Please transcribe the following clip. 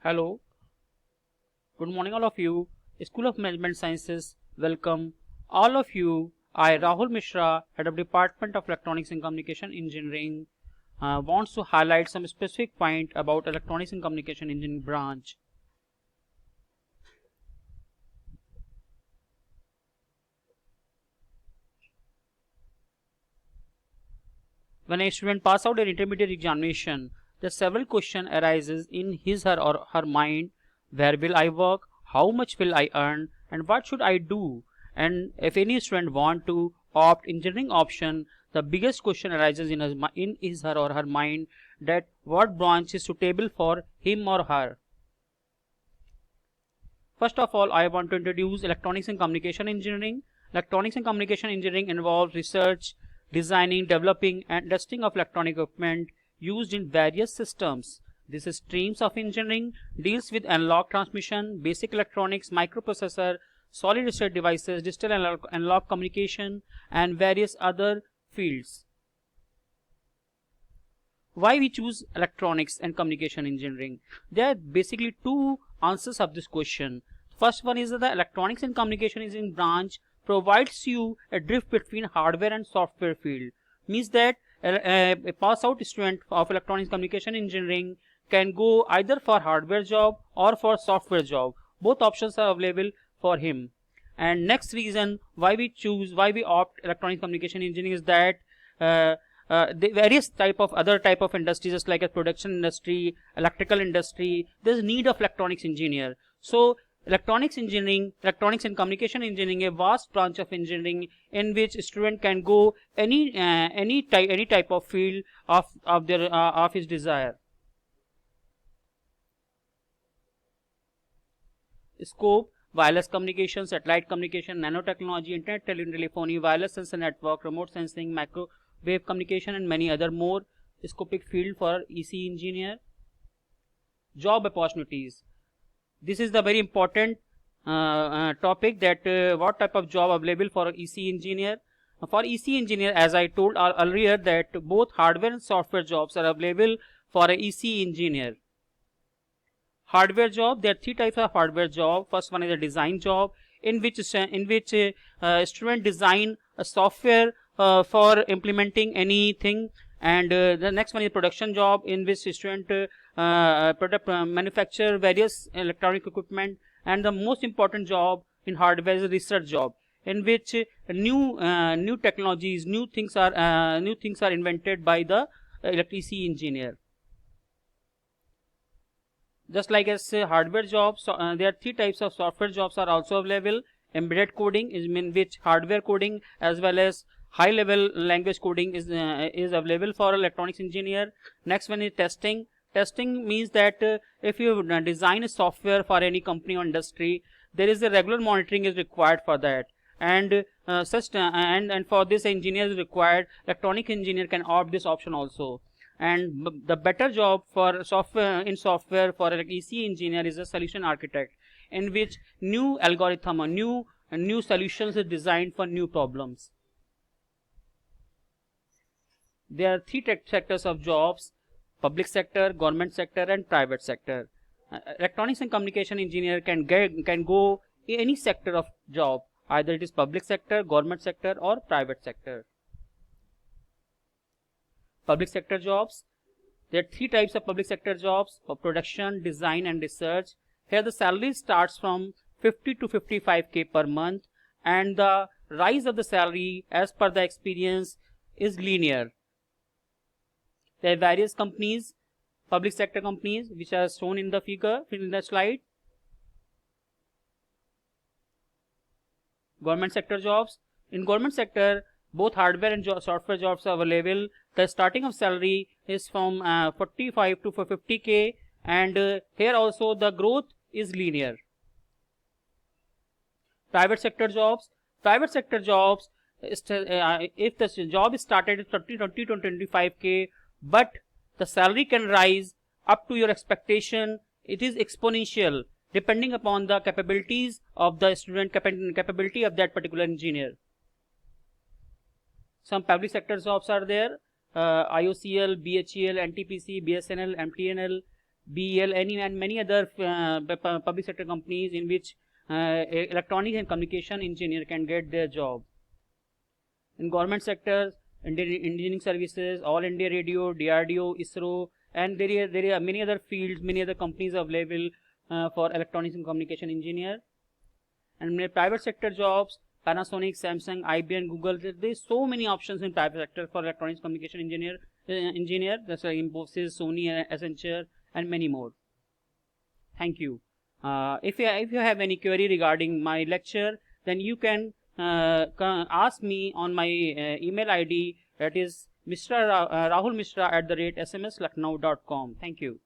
Hello, good morning all of you. School of Management Sciences, welcome all of you. I, Rahul Mishra, Head of Department of Electronics and Communication Engineering, wants to highlight some specific point about Electronics and Communication Engineering branch. When a student passes out an intermediate examination, the several questions arises in his or her mind. Where will I work? How much will I earn? And what should I do? And if any student want to opt engineering option, the biggest question arises in his or her mind that what branch is suitable for him or her. First of all, I want to introduce Electronics and Communication Engineering. Electronics and Communication Engineering involves research, designing, developing and testing of electronic equipment used in various systems. This streams of engineering deals with analog transmission, basic electronics, microprocessor, solid state devices, digital analog communication and various other fields. Why we choose electronics and communication engineering? There are basically two answers of this question. First one is that the electronics and communication engineering branch provides you a drift between hardware and software field. Means that a pass out student of electronics communication engineering can go either for hardware job or for software job. Both options are available for him. And next reason why we opt electronic communication engineering is that the various other type of industries, just like a production industry, electrical industry, there's need of electronics engineer. So electronics and communication engineering, a vast branch of engineering in which student can go any type of field of his desire. Scope: wireless communication, satellite communication, nanotechnology, internet telephony, wireless sensor network, remote sensing, microwave communication and many other more. Scopic field for EC engineer. Job opportunities. This is the very important topic, that what type of job available for EC engineer. For EC engineer, as I told earlier, that both hardware and software jobs are available for a EC engineer. Hardware job, there are three types of hardware job. First one is a design job, in which student design a software for implementing anything, and the next one is production job, in which student manufacture various electronic equipment, and the most important job in hardware is a research job, in which new technologies, new things are invented by the EC engineer. Just like as hardware jobs, there are three types of software jobs are also available. Embedded coding is in which hardware coding as well as high level language coding is available for electronics engineer. Next one is testing. Testing means that if you design a software for any company or industry, there is a regular monitoring is required for that, and and for this engineer is required. Electronic engineer can opt this option also. And the better job for software for an EC engineer is a solution architect, in which new algorithm or new solutions is designed for new problems. There are three sectors of jobs: public sector, government sector and private sector. Electronics and communication engineer can go any sector of job, either it is public sector, government sector or private sector. Public sector jobs, there are three types of public sector jobs: for production, design and research. Here the salary starts from 50 to 55k per month, and the rise of the salary as per the experience is linear. There are various companies, public sector companies, which are shown in the figure in the slide. Government sector jobs. In government sector, both hardware and software jobs are available. The starting of salary is from 45 to 50k, and here also the growth is linear. Private sector jobs. Private sector jobs, if the job is started at 20 to 25k, but the salary can rise up to your expectation. It is exponential depending upon the capabilities of the student, capability of that particular engineer. Some public sector jobs are there: IOCL, BHEL, NTPC, BSNL, MTNL, BEL, and many other public sector companies in which electronics and communication engineer can get their job. In government sectors, engineering services, All India Radio, DRDO, ISRO, and there are many other fields, many other companies available for electronics and communication engineer. And in private sector jobs, Panasonic, Samsung, IBM, Google, there's so many options in private sector for electronics communication engineer. That's like Infosys, Sony, Accenture, and many more. Thank you. If you have any query regarding my lecture, then you can ask me on my email ID, that is Rahul Mishra @smslucknow.com. Thank you.